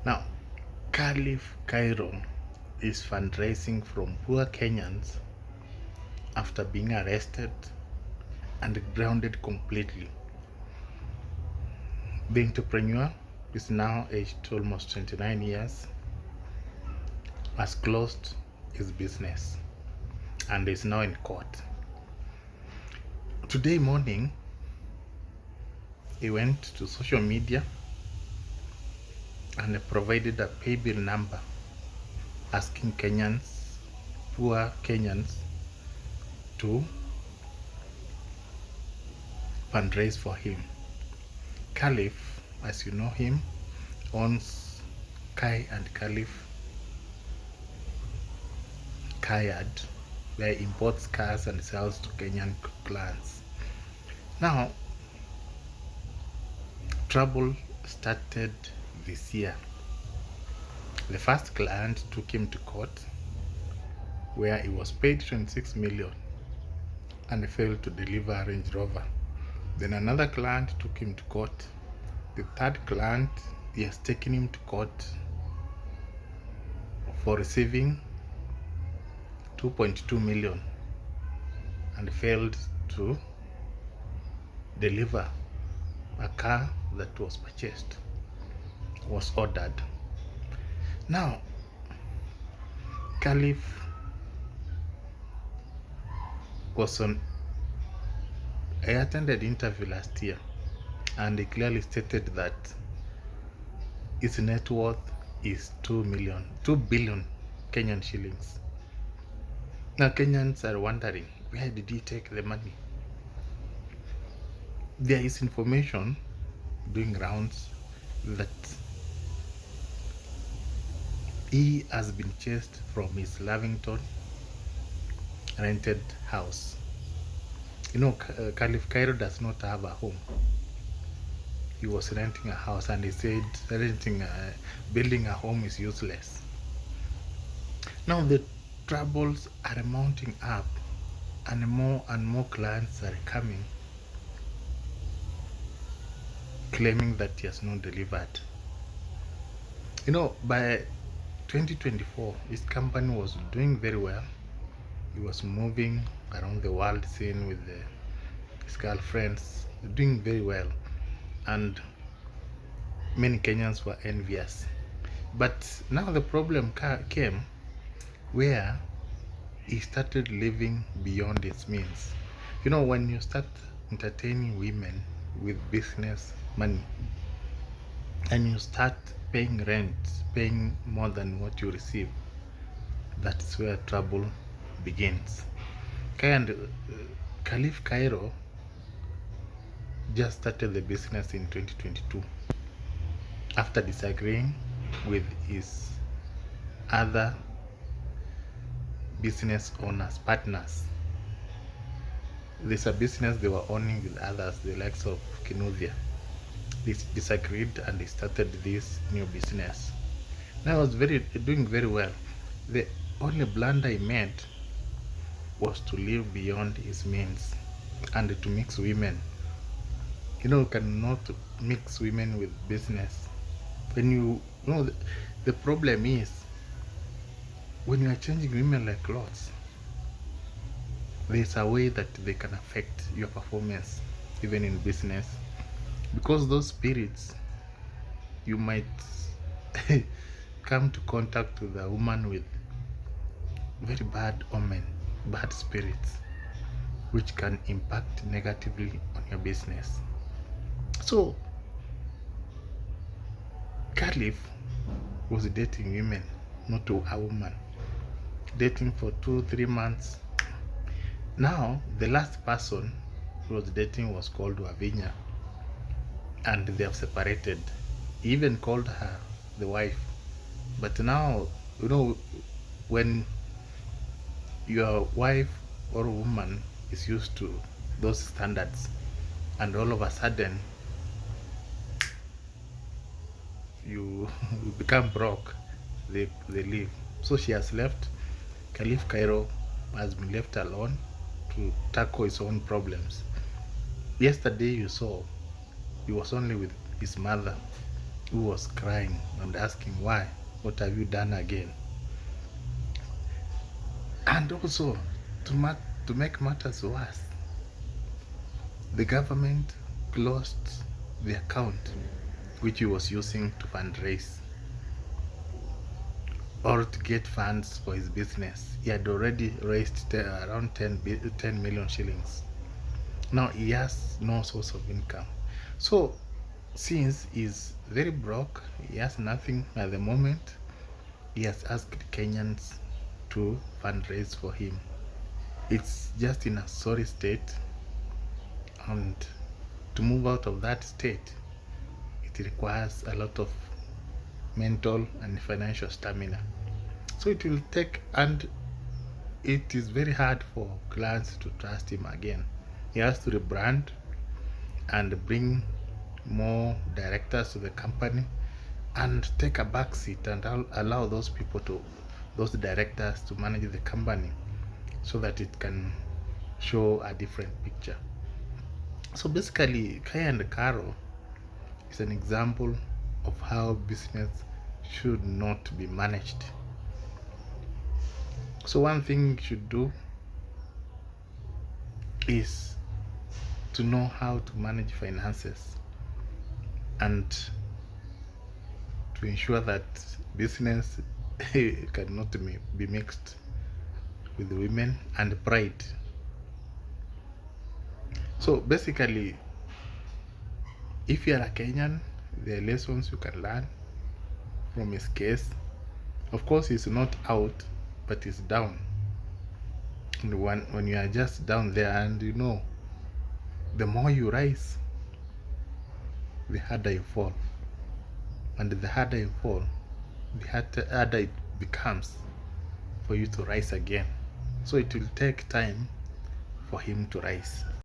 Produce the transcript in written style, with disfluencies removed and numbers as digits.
Now, Khalif Kairo is fundraising from poor Kenyans after being arrested and grounded completely. The entrepreneur is now aged almost 29 years, has closed his business, and is now in court. Today morning, he went to social media and provided a pay bill number asking Kenyans, poor Kenyans, to fundraise for him. Khalif, as you know him, owns Kai and Khalif Kayad, where he imports cars and sells to Kenyan clients. Now, trouble started this year. The first client took him to court where he was paid 26 million and failed to deliver a Range Rover. Then another client took him to court. The third client, he has taken him to court for receiving 2.2 million and failed to deliver a car that was purchased, was ordered. Now, Khalif was on, I attended an interview last year and he clearly stated that his net worth is 2 billion Kenyan shillings. Now Kenyans are wondering, where did he take the money? There is information doing rounds that he has been chased from his Lavington rented house. You know, Khalif Cairo does not have a home. He was renting a house and he said building a home is useless. Now the troubles are mounting up and more clients are coming claiming that he has not delivered. You know, by 2024, his company was doing very well. He was moving around the world scene with his girlfriends, doing very well. And many Kenyans were envious. But now the problem came where he started living beyond his means. You know, when you start entertaining women with business money and you start paying rent, paying more than what you receive, that's where trouble begins. Khalif Cairo just started the business in 2022 after disagreeing with his other business owners, partners. There's a business they were owning with others, the likes of Kinuthia. They disagreed and they started this new business. Now I was doing very well. The only blunder he made was to live beyond his means and to mix women. You know, you cannot mix women with business. When you know, the problem is when you are changing women like clothes, there's a way that they can affect your performance, even in business. Because those spirits, you might come to contact with a woman with very bad omen, bad spirits, which can impact negatively on your business. So, Khalif was dating women, not a woman. Dating for 2-3 months. Now, the last person he was dating was called Wavinya, and they have separated. He even called her the wife. But now, you know, when your wife or woman is used to those standards, and all of a sudden you become broke, they leave. So she has left. Khalif Cairo has been left alone to tackle his own problems. Yesterday you saw he was only with his mother who was crying and asking, why? What have you done again? And also, to make matters worse, the government closed the account which he was using to fundraise or to get funds for his business. He had already raised around 10 million shillings. Now he has no source of income. So since he's very broke, he has nothing at the moment, he has asked Kenyans to fundraise for him. It's just in a sorry state, and to move out of that state, it requires a lot of mental and financial stamina. So it will take, and it is very hard for clients to trust him again. He has to rebrand and bring more directors to the company and take a back seat and allow those people to, those directors to manage the company so that it can show a different picture. So basically, Kairo is an example of how business should not be managed. So one thing you should do is to know how to manage finances and to ensure that business cannot be mixed with women and pride. So basically, if you are a Kenyan, there are lessons you can learn from his case. Of course, he's not out, but he's down. And when you are just down there, and you know, the more you rise, the harder you fall. And the harder you fall, the harder it becomes for you to rise again. So it will take time for him to rise.